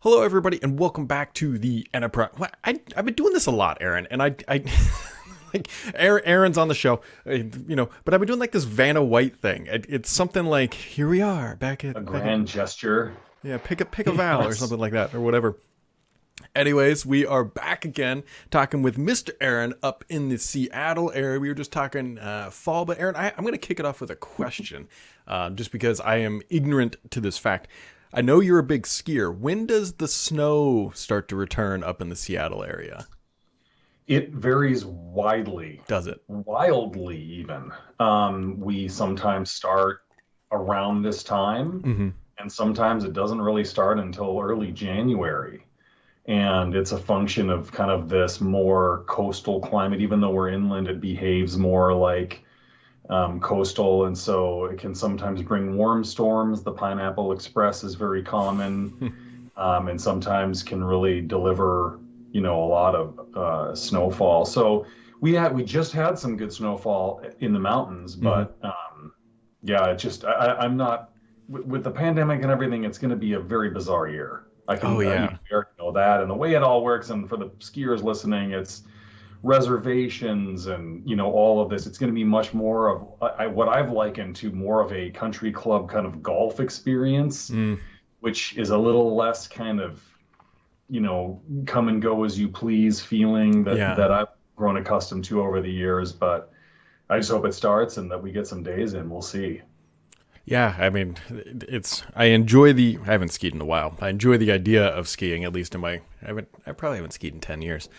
Hello, everybody, and welcome back to the Enterprise. I've been doing this a lot, Aaron, and I like Aaron's on the show, but I've been doing like this Vanna White thing. It's something like, here we are A grand gesture. yeah, pick a vowel or Yes. something like that or whatever. Anyways, we are back again talking with Mr. Aaron up in the Seattle area. We were just talking fall, but Aaron, I'm going to kick it off with a question, just because I am ignorant to this fact. I know you're a big skier. When does the snow start to return up in the Seattle area? It varies widely, Does it? wildly even. We sometimes start around this time, Mm-hmm. and sometimes it doesn't really start until early January. And it's a function of kind of this more coastal climate. Even though we're inland, it behaves more like coastal, and so it can sometimes bring warm storms. The Pineapple Express is very common, and sometimes can really deliver, a lot of snowfall. So we just had some good snowfall in the mountains, Mm-hmm. but yeah, it just I'm not with the pandemic and everything. It's going to be a very bizarre year. I Oh can yeah. we already know that, and the way it all works. And for the skiers listening, it's reservations and all of this. It's going to be much more of what I've likened to more of a country club kind of golf experience, Mm, which is a little less kind of come and go as you please feeling that yeah. that I've grown accustomed to over the years. But I just hope it starts and that we get some days in. We'll see. Yeah, I mean, I enjoy I haven't skied in a while. I enjoy the idea of skiing, at least I probably haven't skied in 10 years.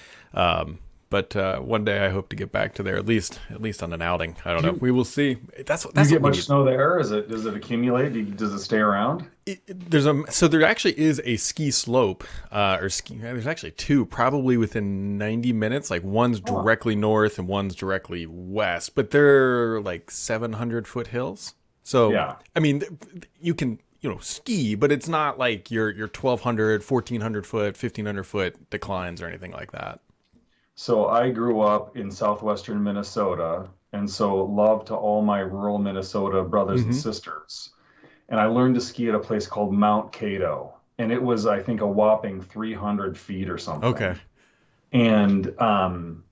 But one day I hope to get back to there, at least on an outing. I don't Do know. you We will see. do you That's get what we much need. snow there? Does it accumulate? Does it stay around? So there actually is a ski slope, or ski. There's actually two, probably within 90 minutes. Like one's Oh, directly north and one's directly west, but they're like 700-foot hills. So yeah. I mean, you can ski, but it's not like your 1,200, 1,400 foot, 1,500 foot declines or anything like that. So I grew up in southwestern Minnesota, and so love to all my rural Minnesota brothers and Mm-hmm. sisters. And I learned to ski at a place called Mount Cato, and it was, I think, a whopping 300 feet or Okay. something. And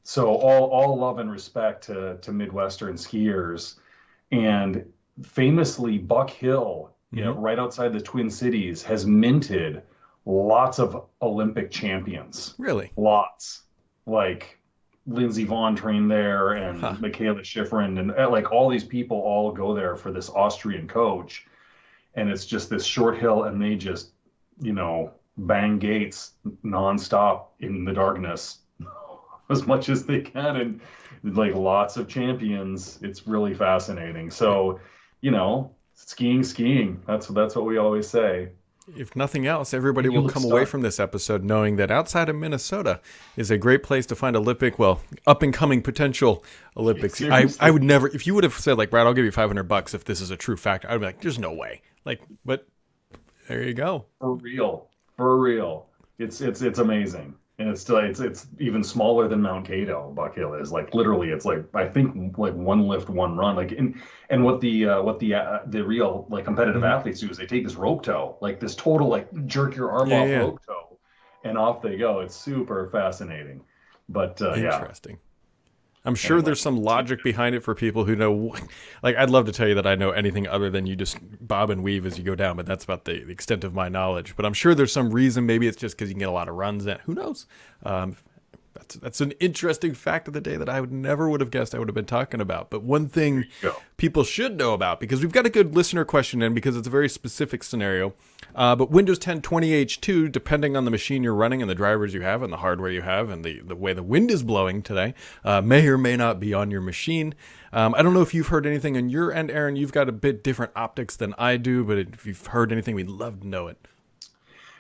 so all love and respect to Midwestern skiers. And famously, Buck Hill, Mm-hmm. right outside the Twin Cities, has minted lots of Olympic champions. Really? Lots. Like Lindsey Vonn trained there, Huh. and Michaela Schifrin, and like all these people all go there for this Austrian coach. And it's just this short hill, and they just, bang gates nonstop in the darkness as much as they can, and like lots of champions. It's really fascinating. So, skiing. That's what we always say. If nothing else, everybody And will you'll come away start. from this episode knowing that outside of Minnesota is a great place to find up and coming potential Olympics. I Seriously, would never, if you would have said like, Brad, I'll give you $500 if this is a true fact, I'd be like, there's no way. Like, but there you go. for real, for real. It's amazing. And it's even smaller than Mount Cato. Buck Hill is like literally, it's like I think like one lift, one run. Like and what the real like competitive Hmm. athletes do is they take this rope tow, like this total like jerk your arm Yeah, off yeah, rope tow, and off they go. It's super fascinating. But yeah. yeah. Interesting. I'm sure Anyway, there's some logic behind it for people who know. Like, I'd love to tell you that I know anything other than you just bob and weave as you go down, but that's about the extent of my knowledge. But I'm sure there's some reason. Maybe it's just because you can get a lot of runs in. Who knows? Um, that's an interesting fact of the day that I would have guessed I would have been talking about. But one there thing you go. people should know about, because we've got a good listener question in, because it's a very specific scenario. But Windows 10 20H2, depending on the machine you're running and the drivers you have and the hardware you have and the way the wind is blowing today, may or may not be on your machine. I don't know if you've heard anything on your end, Aaron. You've got a bit different optics than I do, but if you've heard anything, we'd love to know it.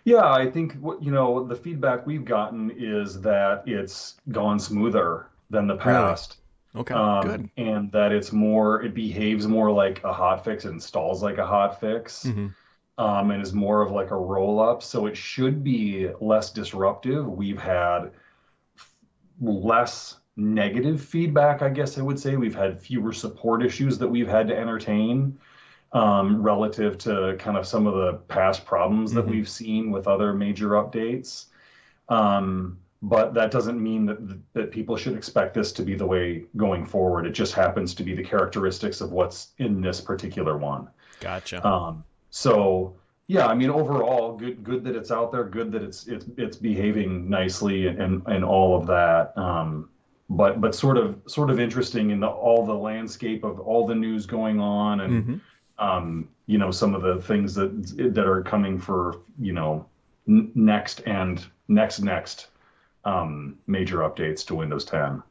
Yeah, I think the feedback we've gotten is that it's gone smoother than the Really? past. Okay, good. And that it behaves more like a hot fix, it installs like a hot fix, Hmm. and is more of like a roll up. So it should be less disruptive. We've had less negative feedback, I guess I would say. We've had fewer support issues that we've had to entertain. relative to kind of some of the past problems that Hmm. we've seen with other major updates. But that doesn't mean that people should expect this to be the way going forward. It just happens to be the characteristics of what's in this particular one. Gotcha. So yeah, I mean overall, good that it's out there, good that it's behaving nicely and all of that. But sort of interesting in all the landscape of all the news going on and Hmm. some of the things that are coming for next and next major updates to Windows 10.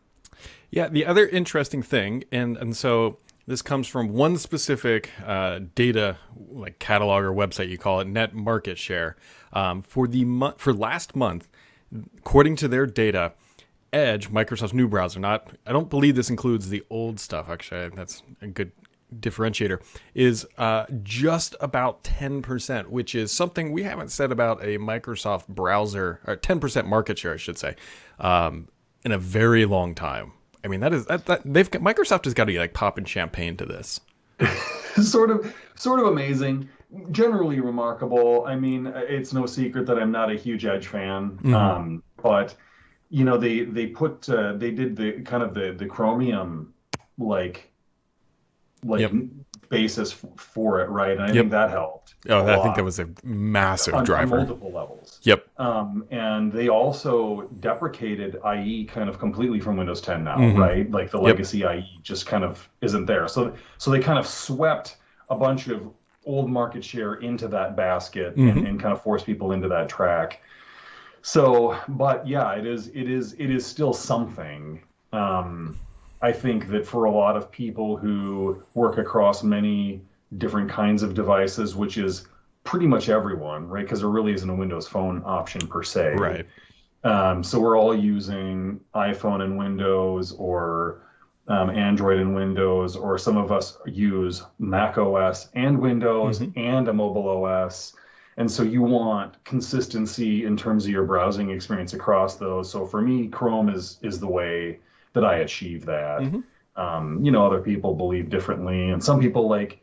Yeah, the other interesting thing, and so this comes from one specific data like catalog or website you call it, net market share. For last month, according to their data, Edge, Microsoft's new browser, not I don't believe this includes the old stuff. Actually, that's a good differentiator. Is just about 10%, which is something we haven't said about a Microsoft browser, or 10% market share, I should say, in a very long time. I mean, Microsoft has got to be like popping champagne to this. Sort of amazing, generally remarkable. I mean, it's no secret that I'm not a huge Edge fan, Hmm. but they did the kind of the Chromium like like Yep. basis for it, right? And I think Yep. that helped a Oh, I think that lot was a massive on driver. multiple levels. Yep. And they also deprecated IE kind of completely from Windows 10 now, Hmm. right? Like the Yep. legacy IE just kind of isn't there. So they kind of swept a bunch of old market share into that basket Hmm. and kind of forced people into that track. So, but yeah, it is still something. Um, I think that for a lot of people who work across many different kinds of devices, which is pretty much everyone, right? Because there really isn't a Windows Phone option per se. Right. So we're all using iPhone and Windows or Android and Windows, or some of us use Mac OS and Windows Hmm. and a mobile OS. And so you want consistency in terms of your browsing experience across those. So for me, Chrome is the way that I achieve that. Hmm. Other people believe differently, and some people like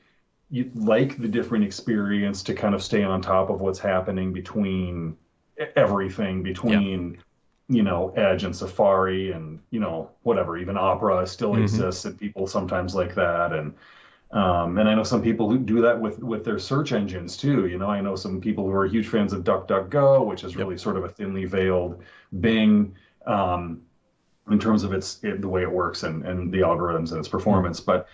the different experience to kind of stay on top of what's happening between everything Yeah. between Edge and Safari and whatever, even Opera still Hmm. exists and people sometimes like that. And I know some people who do that with their search engines too. I know some people who are huge fans of DuckDuckGo, which is Yep. really sort of a thinly veiled Bing, in terms of the way it works and the algorithms and its Hmm. performance. But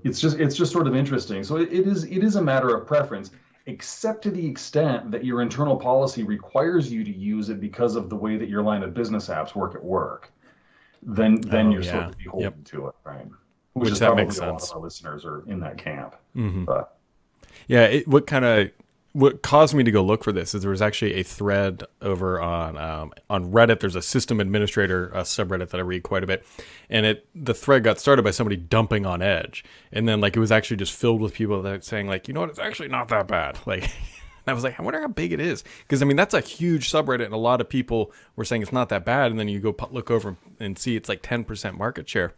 it's just sort of interesting. So it is a matter of preference, except to the extent that your internal policy requires you to use it because of the way that your line of business apps work at work. Then Oh you're sort yeah. of Yep. beholden to it, right? Which Which is that makes probably a lot of sense. our listeners are in that camp. Hmm. But Yeah. What caused me to go look for this is there was actually a thread over on Reddit. There's a system administrator subreddit that I read quite a bit, and the thread got started by somebody dumping on Edge, and then like it was actually just filled with people that saying like, you know what, it's actually not that bad. Like, I was like, I wonder how big it is, because I mean that's a huge subreddit, and a lot of people were saying it's not that bad, and then you go look over and see it's like 10% market share.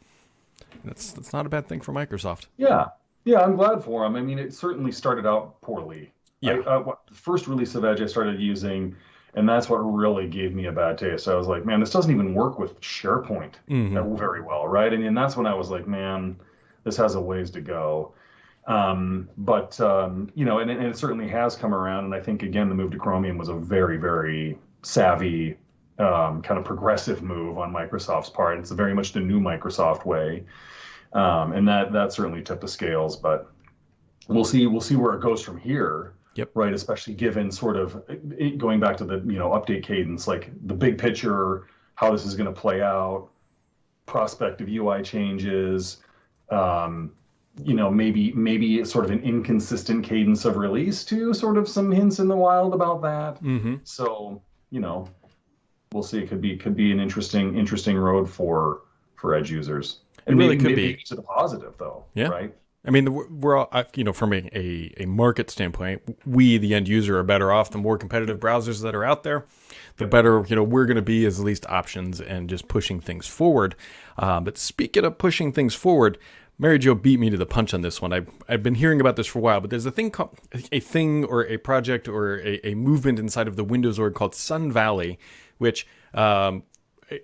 That's not a bad thing for Microsoft. yeah, yeah, I'm glad for them. I mean, it certainly started out poorly. Yeah. The first release of Edge I started using, and that's what really gave me a bad taste. I was like, man, this doesn't even work with SharePoint Hmm. very well, right? And that's when I was like, man, this has a ways to go. And it certainly has come around. And I think again, the move to Chromium was a very, very savvy, kind of progressive move on Microsoft's part. It's very much the new Microsoft way, and that certainly tipped the scales. But we'll see where it goes from here, Yep. right? Especially given sort of going back to the update cadence, like the big picture, how this is going to play out, prospective UI changes, um, maybe it's sort of an inconsistent cadence of release too, sort of some hints in the wild about that. Hmm. So, you know, we'll see. It could be an interesting road for edge users, It and really maybe could maybe be. to the positive though, Yeah. right? I mean, we're all, from a market standpoint, we, the end user, are better off. The more competitive browsers that are out there, the Yep. better, we're going to be as least options and just pushing things forward. But speaking of pushing things forward, Mary Jo beat me to the punch on this one. I've been hearing about this for a while, but there's a thing or a project or a movement inside of the Windows org called Sun Valley, which I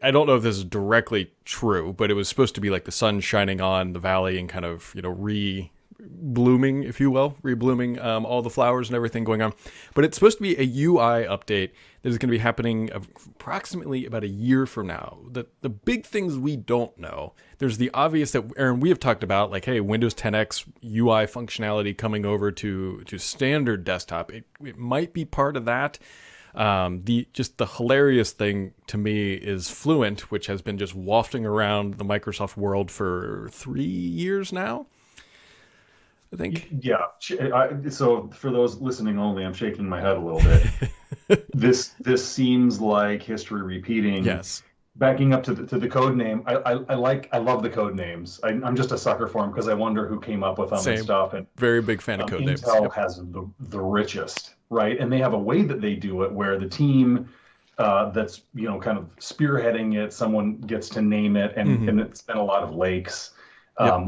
don't know if this is directly true, but it was supposed to be like the sun shining on the valley and kind of, re-blooming, if you will, re-blooming all the flowers and everything going on. But it's supposed to be a UI update that is going to be happening approximately about a year from now. The big things we don't know, there's the obvious that, Aaron, we have talked about, like, hey, Windows 10X UI functionality coming over to standard desktop. It might be part of that. The hilarious thing to me is Fluent, which has been just wafting around the Microsoft world for 3 years now, I think. Yeah. So for those listening only, I'm shaking my head a little bit. This seems like history repeating. Yes. Backing up to the code name, I love the code names. I'm just a sucker for them because I wonder who came up with them and stuff. And very big fan of code names. Intel has the richest, right? And they have a way that they do it where the team that's kind of spearheading it, someone gets to name it, and it's been a lot of lakes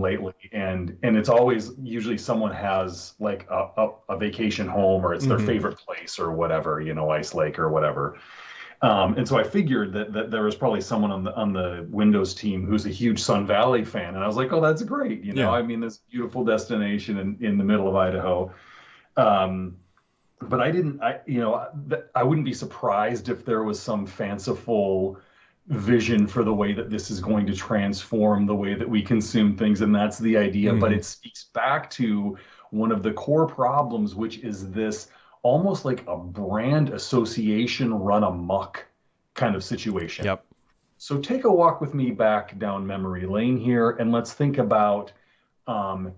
lately, and it's always usually someone has like a vacation home or it's their favorite place or whatever, Ice Lake or whatever. And so I figured that there was probably someone on the Windows team who's a huge Sun Valley fan, and I was like, oh, that's great, I mean, this beautiful destination in the middle of Idaho. But I wouldn't be surprised if there was some fanciful vision for the way that this is going to transform the way that we consume things, and that's the idea. But it speaks back to one of the core problems, which is this almost like a brand association run amok kind of situation. Yep. So take a walk with me back down memory lane here, and let's think about what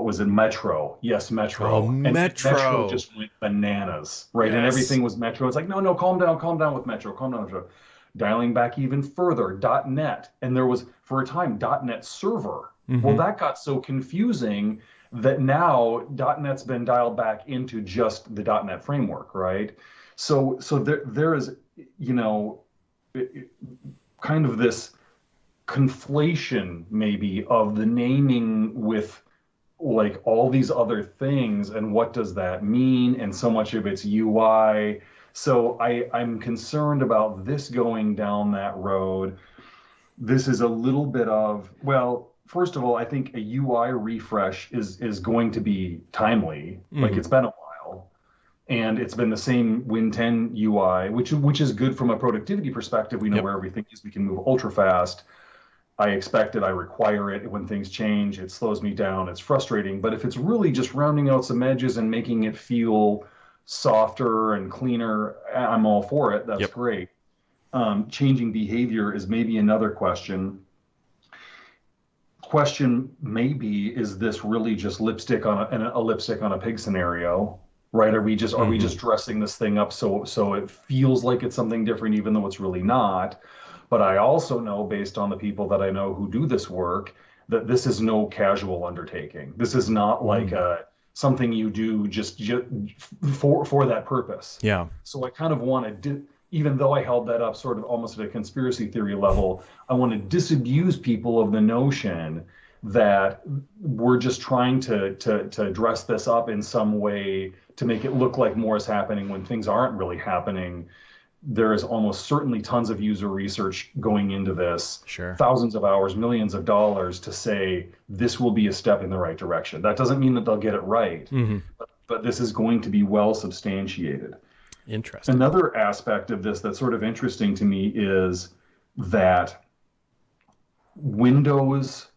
was it? Metro. Yes, Metro. Oh, and Metro just went bananas, right? Yes. And everything was Metro. It's like, no, calm down with Metro. Calm down, Metro. Dialing back even further, .NET. And there was, for a time, .NET Server. Well, that got so confusing that now .NET's been dialed back into just the .NET framework, right? So there is, kind of this conflation maybe of the naming with like all these other things, and what does that mean? And so much of it's UI. So I'm concerned about this going down that road. This is a little bit of, well, first of all, I think a UI refresh is going to be timely. Like, it's been a while, and it's been the same Win 10 UI, which is good from a productivity perspective. We know where everything is. We can move ultra fast. I expect it. I require it. When things change, it slows me down. It's frustrating. But if it's really just rounding out some edges and making it feel softer and cleaner, I'm all for it. That's great. Changing behavior is maybe another question. Question maybe, is this really just lipstick on a lipstick on a pig scenario, right? Are we just dressing this thing up so it feels like it's something different, even though it's really not? But I also know, based on the people that I know who do this work, that this is no casual undertaking. This is not like something you do just for that purpose. Yeah. So I kind of want to, even though I held that up sort of almost at a conspiracy theory level, I want to disabuse people of the notion that we're just trying to dress this up in some way to make it look like more is happening when things aren't really happening. There is almost certainly tons of user research going into this, thousands of hours, millions of dollars, to say this will be a step in the right direction. That doesn't mean that they'll get it right, but this is going to be well substantiated. Interesting. Another aspect of this that's sort of interesting to me is that Windows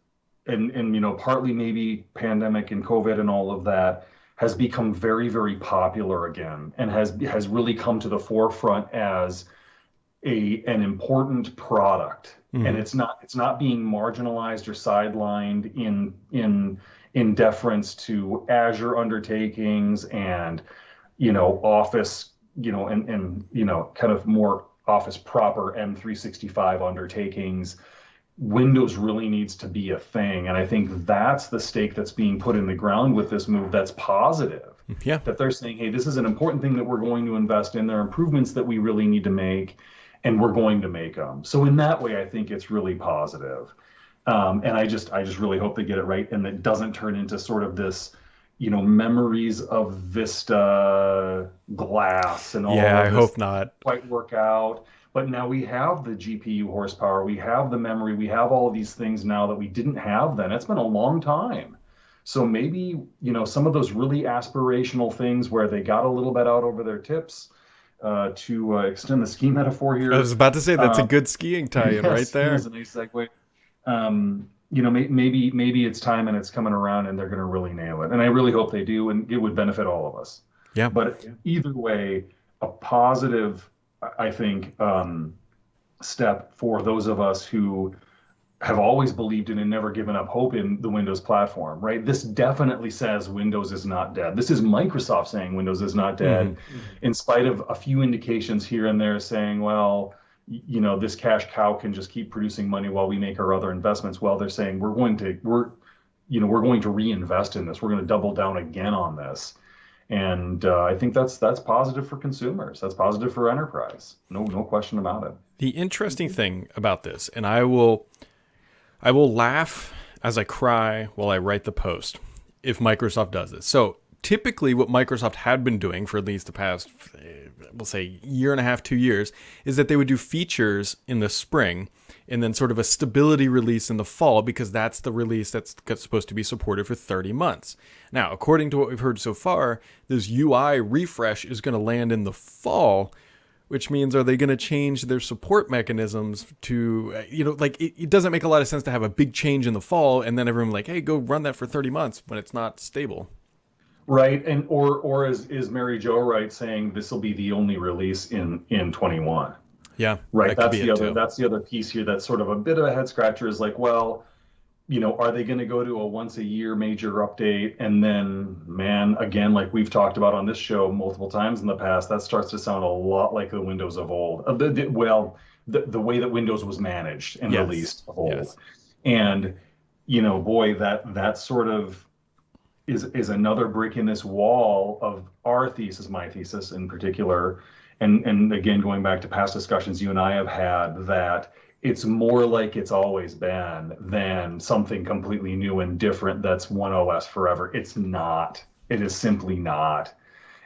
and partly maybe pandemic and COVID and all of that has become very, very popular again, and has really come to the forefront as an important product. And it's not being marginalized or sidelined in deference to Azure undertakings and Office, and kind of more Office proper M365 undertakings. Windows really needs to be a thing. And I think that's the stake that's being put in the ground with this move that's positive. Yeah. That they're saying, hey, this is an important thing that we're going to invest in. There are improvements that we really need to make. and we're going to make them. So in that way, I think it's really positive. And I just really hope they get it right, and it doesn't turn into sort of this, memories of Vista glass and Yeah, all I of this hope not. quite work out. But now we have the GPU horsepower, we have the memory, we have all of these things now that we didn't have then. It's been a long time. So maybe, some of those really aspirational things where they got a little bit out over their tips, to extend the ski metaphor I was here. about to say that's a Um, good skiing tie-in right yes, there. a nice segue. Maybe it's time and it's coming around and they're going to really nail it. And I really hope they do, and it would benefit all of us. Yeah. But either way, a positive, I think, step for those of us who have always believed in and never given up hope in the Windows platform, right? This definitely says Windows is not dead. This is Microsoft saying Windows is not Hmm. dead, in spite of a few indications here and there saying, well, this cash cow can just keep producing money while we make our other investments. Well, they're saying we're going to reinvest in this. We're going to double down again on this. And I think that's positive for consumers. That's positive for enterprise. No question about it. The interesting thing about this, and I will laugh as I cry while I write the post if Microsoft does this. So typically what Microsoft had been doing for at least the past, we'll say, year and a half, 2 years, is that they would do features in the spring and then sort of a stability release in the fall, because that's the release that's supposed to be supported for 30 months. Now, according to what we've heard so far, this UI refresh is going to land in the fall, which means, are they going to change their support mechanisms to, like, it doesn't make a lot of sense to have a big change in the fall and then everyone like, hey, go run that for 30 months when it's not stable. Right, and or is Mary Jo right, saying this will be the only release in 21? Yeah, Right, that could be it too. that's the other piece here that's sort of a bit of a head scratcher, is like, well, are they going to go to a once a year major update? And then, man, again, like we've talked about on this show multiple times in the past, that starts to sound a lot like the Windows of old. The way that Windows was managed and Yes. released of old. Yes. And, boy, that sort of is another brick in this wall of our thesis, my thesis in particular. And again, going back to past discussions you and I have had, that it's more like it's always been than something completely new and different that's one OS forever. It's not. It is simply not.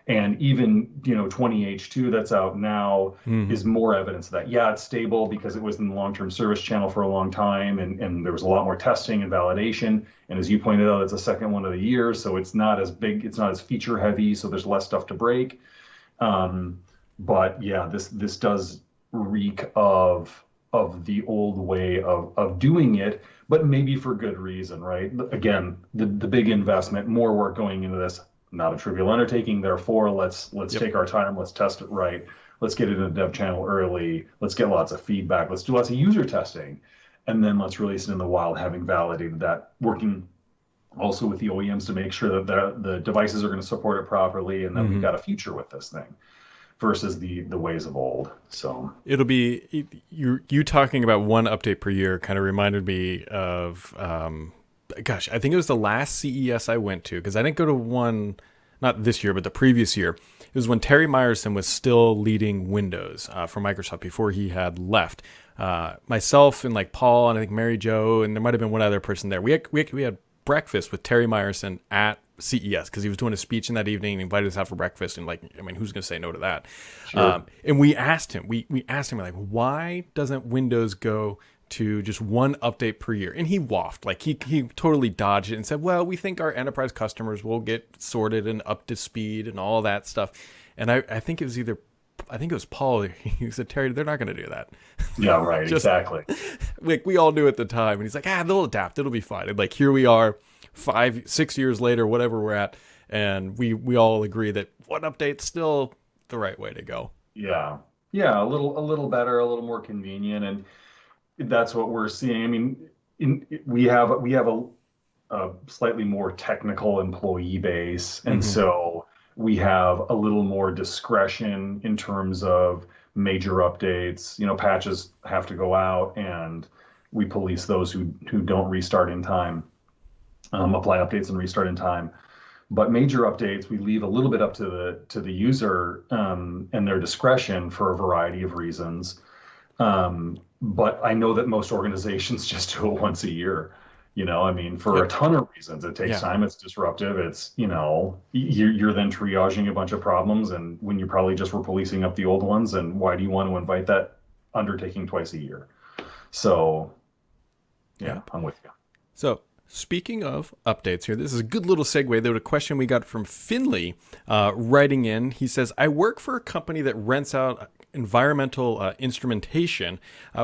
And even, 20H2 that's out now Hmm. is more evidence of that. Yeah, it's stable because it was in the long-term service channel for a long time, and there was a lot more testing and validation. And as you pointed out, it's the second one of the year, so it's not as big, it's not as feature heavy, so there's less stuff to break. But yeah, this does reek of the old way of doing it, but maybe for good reason, right? Again, the big investment, more work going into this, not a trivial undertaking. Therefore, let's Yep. take our time, let's test it right, let's get it in the dev channel early, let's get lots of feedback, let's do lots of user testing, and then let's release it in the wild, having validated that, working also with the OEMs to make sure that the devices are going to support it properly, and that we've Hmm. got a future with this thing versus the ways of old. So It'll be you talking about one update per year kind of reminded me of gosh, I think it was the last CES I went to, because I didn't go to one, not this year but the previous year. It was when Terry Myerson was still leading Windows for Microsoft before he had left. Myself and like Paul and I think Mary Jo, and there might have been one other person there. We had breakfast with Terry Myerson at CES because he was doing a speech in that evening and invited us out for breakfast, and like, I mean, who's going to say no to that? sure. And we asked him, we asked him, like, why doesn't Windows go to just one update per year? And he waffed, like he totally dodged it and said, well, we think our enterprise customers will get sorted and up to speed and all that stuff. And I think it was Paul. He said, Terry, they're not going to do that. Yeah, right, Just exactly. like we all knew at the time. And he's like, they'll adapt. It'll be fine. And like, here we are 5-6 years later, whatever we're at. And we all agree that one update's still the right way to go. Yeah. Yeah, a little better, a little more convenient, and that's what we're seeing. I mean, we have a slightly more technical employee base, and Hmm. so we have a little more discretion in terms of major updates. Patches have to go out, and we police those who don't restart in time, apply updates and restart in time. But major updates, we leave a little bit up to the user, and their discretion for a variety of reasons. But I know that most organizations just do it once a year. I mean, for a Yep. ton of reasons. It takes Yeah. time, it's disruptive. You're then triaging a bunch of problems, and when you probably just were policing up the old ones, and why do you want to invite that undertaking twice a year? So, yeah, Yep. I'm with you. So, speaking of updates here, this is a good little segue. There was a question we got from Finley writing in. He says, I work for a company that rents out environmental instrumentation.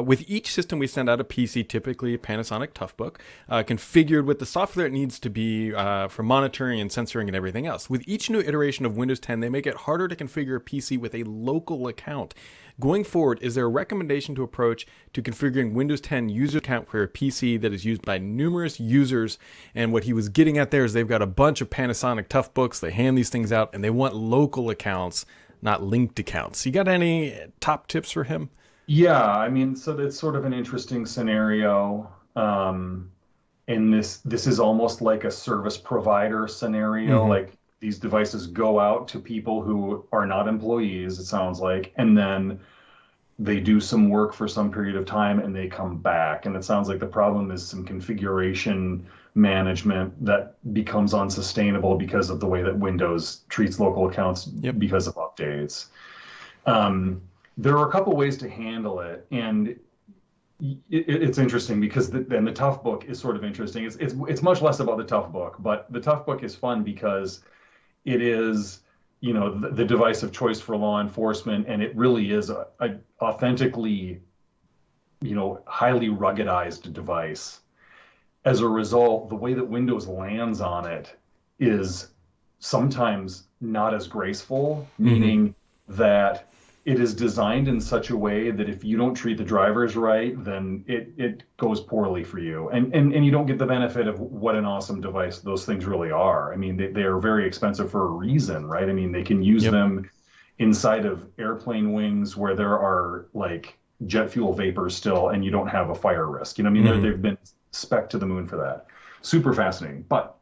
With each system, we send out a PC, typically a Panasonic Toughbook, configured with the software it needs to be for monitoring and censoring and everything else. With each new iteration of Windows 10, they make it harder to configure a PC with a local account. Going forward, is there a recommendation to approach to configuring Windows 10 user account for a PC that is used by numerous users? And what he was getting at there is they've got a bunch of Panasonic Toughbooks. They hand these things out and they want local accounts, not linked accounts. You got any top tips for him? Yeah, I mean, so that's sort of an interesting scenario. And this is almost like a service provider scenario. Mm-hmm. Like these devices go out to people who are not employees, it sounds like, and then they do some work for some period of time and they come back. And it sounds like the problem is some configuration management that becomes unsustainable because of the way that Windows treats local accounts Yep. because of updates. Um, there are a couple ways to handle it, and it's interesting because then the tough book is sort of interesting. It's much less about the tough book, but the tough book is fun because it is, the device of choice for law enforcement, and it really is a authentically, highly ruggedized device. As a result, the way that Windows lands on it is sometimes not as graceful, Mm-hmm. meaning that it is designed in such a way that if you don't treat the drivers right, then it goes poorly for you. And you don't get the benefit of what an awesome device those things really are. I mean, they are very expensive for a reason, right? I mean, they can use Yep. them inside of airplane wings where there are like jet fuel vapors still, and you don't have a fire risk. I mean, Mm-hmm. they've been spec to the moon for that. Super fascinating. But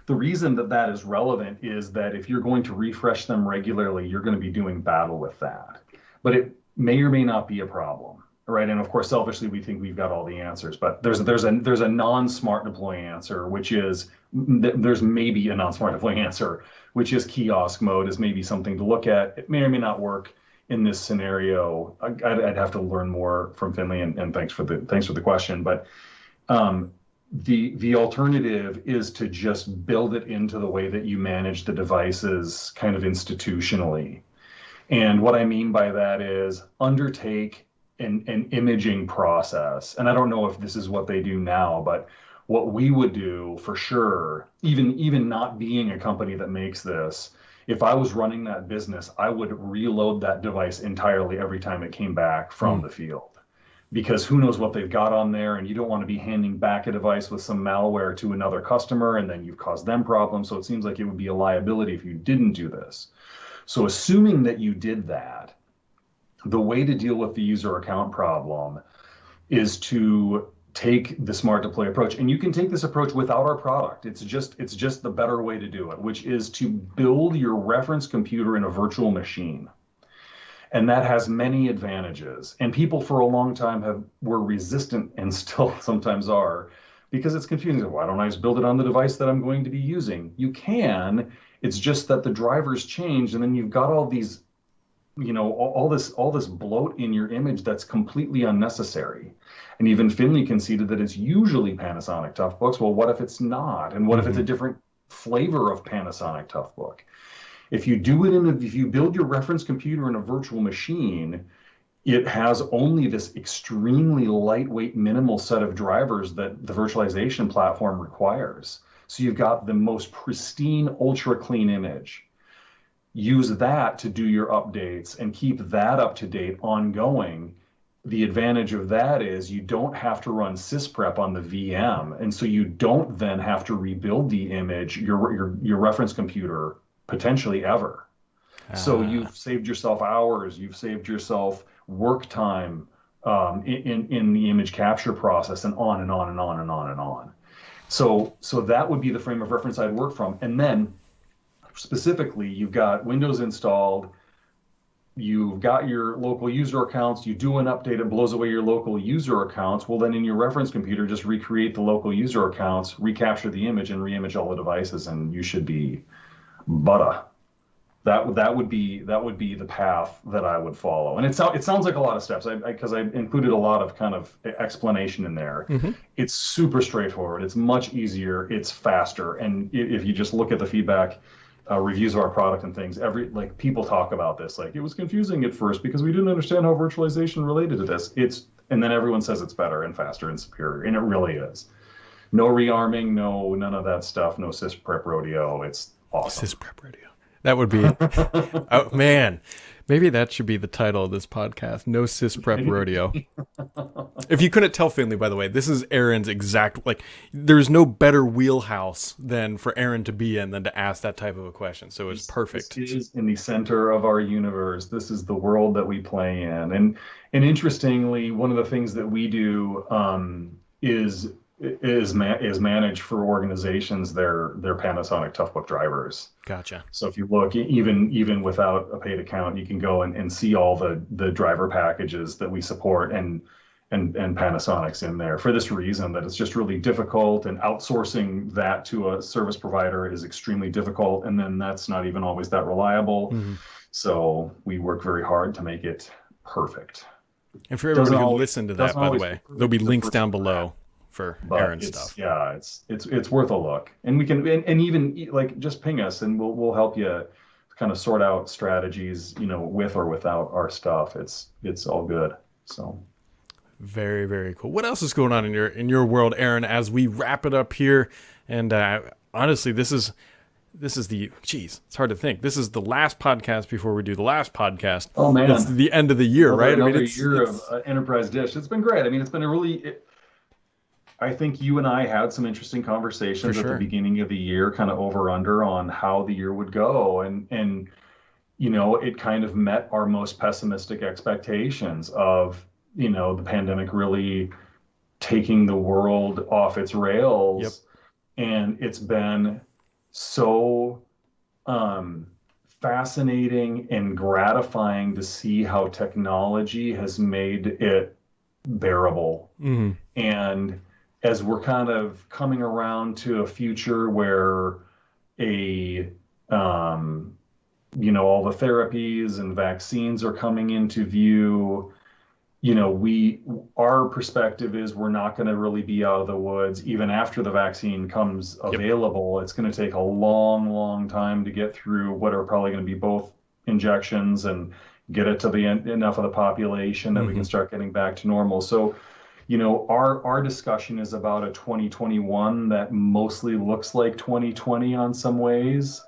the reason that that is relevant is that if you're going to refresh them regularly, you're going to be doing battle with that. But it may or may not be a problem, right? And of course, selfishly, we think we've got all the answers. But there's a non-smart deploy answer, which is there's maybe a non-smart deploy answer, which is kiosk mode is maybe something to look at. It may or may not work in this scenario. I'd have to learn more from Finley, and thanks for the question. But um, the alternative is to just build it into the way that you manage the devices kind of institutionally. And what I mean by that is undertake an imaging process. And I don't know if this is what they do now, but what we would do for sure, even not being a company that makes this, if I was running that business, I would reload that device entirely every time it came back from Mm. the field, because who knows what they've got on there, and you don't want to be handing back a device with some malware to another customer and then you've caused them problems. So it seems like it would be a liability if you didn't do this. So assuming that you did that, the way to deal with the user account problem is to take the smart deploy approach. And you can take this approach without our product. It's just the better way to do it, which is to build your reference computer in a virtual machine. And that has many advantages. And people for a long time were resistant, and still sometimes are, because it's confusing. Why don't I just build it on the device that I'm going to be using? You can. It's just that the drivers change, and then you've got all these, all this bloat in your image that's completely unnecessary. And even Finley conceded that it's usually Panasonic Toughbooks. Well, what if it's not? And what if it's Mm-hmm. a different flavor of Panasonic Toughbook? If you build your reference computer in a virtual machine, it has only this extremely lightweight, minimal set of drivers that the virtualization platform requires. So you've got the most pristine, ultra clean image. Use that to do your updates and keep that up to date ongoing. The advantage of that is you don't have to run Sysprep on the VM, and so you don't then have to rebuild the image, your reference computer, potentially ever. So Ah. you've saved yourself hours, you've saved yourself work time in the image capture process, and on and on and on and on and on. So that would be the frame of reference I'd work from. And then specifically, you've got Windows installed, you've got your local user accounts, you do an update, it blows away your local user accounts. Well, then in your reference computer, just recreate the local user accounts, recapture the image, and reimage all the devices, and you should be butter. That would be the path that I would follow. And it sounds like a lot of steps, because I included a lot of kind of explanation in there. Mm-hmm. It's super straightforward. It's much easier. It's faster. And if you just look at the feedback, reviews of our product and things, like people talk about this, like it was confusing at first because we didn't understand how virtualization related to this. And then everyone says it's better and faster and superior, and it really is. No rearming, none of that stuff. No Sysprep Rodeo. It's awesome. Sysprep Rodeo. That would be, oh man, maybe that should be the title of this podcast. No Sysprep Rodeo. If you couldn't tell, Finley, by the way, this is Aaron's exact, like, there's no better wheelhouse than for Aaron to be in than to ask that type of a question. So it's perfect. This is in the center of our universe. This is the world that we play in. And interestingly, one of the things that we do is manage for organizations their Panasonic Toughbook drivers. Gotcha. So if you look, even without a paid account, you can go and see all the driver packages that we support and Panasonic's in there for this reason, that it's just really difficult, and outsourcing that to a service provider is extremely difficult, and then that's not even always that reliable. Mm-hmm. So we work very hard to make it perfect. And for everybody who listened to that, by the way, there'll be links down below for Aaron's stuff. Yeah, it's worth a look, and we can and even like just ping us, and we'll help you kind of sort out strategies, with or without our stuff. It's all good. So very, very cool. What else is going on in your world, Aaron? As we wrap it up here, and honestly, this is it's hard to think. This is the last podcast before we do the last podcast. Oh man, it's the end of the year, right? Another year of Enterprise Dish. It's been great. I mean, it's been I think you and I had some interesting conversations at the beginning of the year, kind of over under on how the year would go. And it kind of met our most pessimistic expectations of, the pandemic really taking the world off its rails. Yep. And it's been so fascinating and gratifying to see how technology has made it bearable. Mm-hmm. And as we're kind of coming around to a future where all the therapies and vaccines are coming into view, our perspective is we're not going to really be out of the woods even after the vaccine comes available. Yep. It's going to take a long, long time to get through what are probably going to be both injections and get it to enough of the population that we can start getting back to normal. So, our discussion is about a 2021 that mostly looks like 2020 on some ways,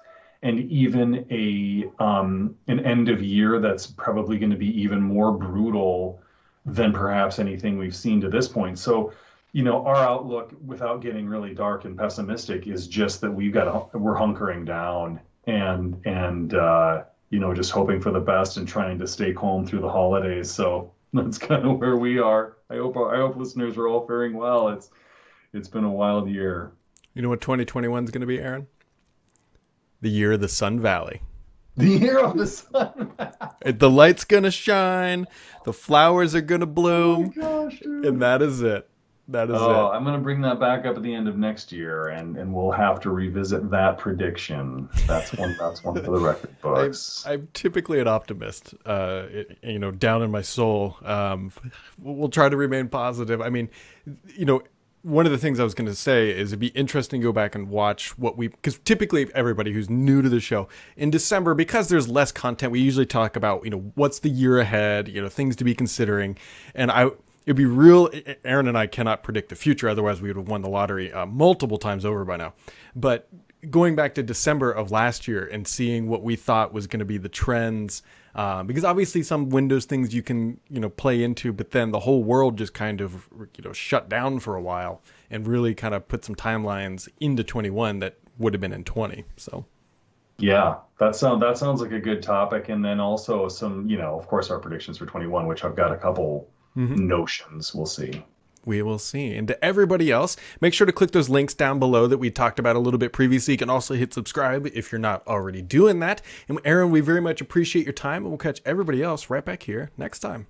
and even an end of year that's probably going to be even more brutal than perhaps anything we've seen to this point. So, our outlook, without getting really dark and pessimistic, is just that we're hunkering down and just hoping for the best and trying to stay calm through the holidays. So that's kind of where we are. I hope listeners are all faring well. It's been a wild year. You know what 2021 is going to be, Aaron? The year of the Sun Valley. The year of the Sun Valley. The light's going to shine. The flowers are going to bloom. Oh my gosh, dude. And that is it. That is it. I'm going to bring that back up at the end of next year, and we'll have to revisit that prediction. That's one for the record books. I'm typically an optimist, down in my soul. We'll try to remain positive. I mean, one of the things I was going to say is it'd be interesting to go back and watch because typically everybody who's new to the show in December, because there's less content, we usually talk about, what's the year ahead, things to be considering. And it'd be Aaron and I cannot predict the future. Otherwise we would have won the lottery multiple times over by now. But going back to December of last year and seeing what we thought was going to be the trends, because obviously some Windows things you can, play into, but then the whole world just kind of, shut down for a while and really kind of put some timelines into 21 that would have been in 20. So. Yeah, that sounds like a good topic. And then also some, of course, our predictions for 21, which I've got a couple notions. We'll see. We will see. And to everybody else, make sure to click those links down below that we talked about a little bit previously. You can also hit subscribe if you're not already doing that. And Aaron, we very much appreciate your time, and we'll catch everybody else right back here next time.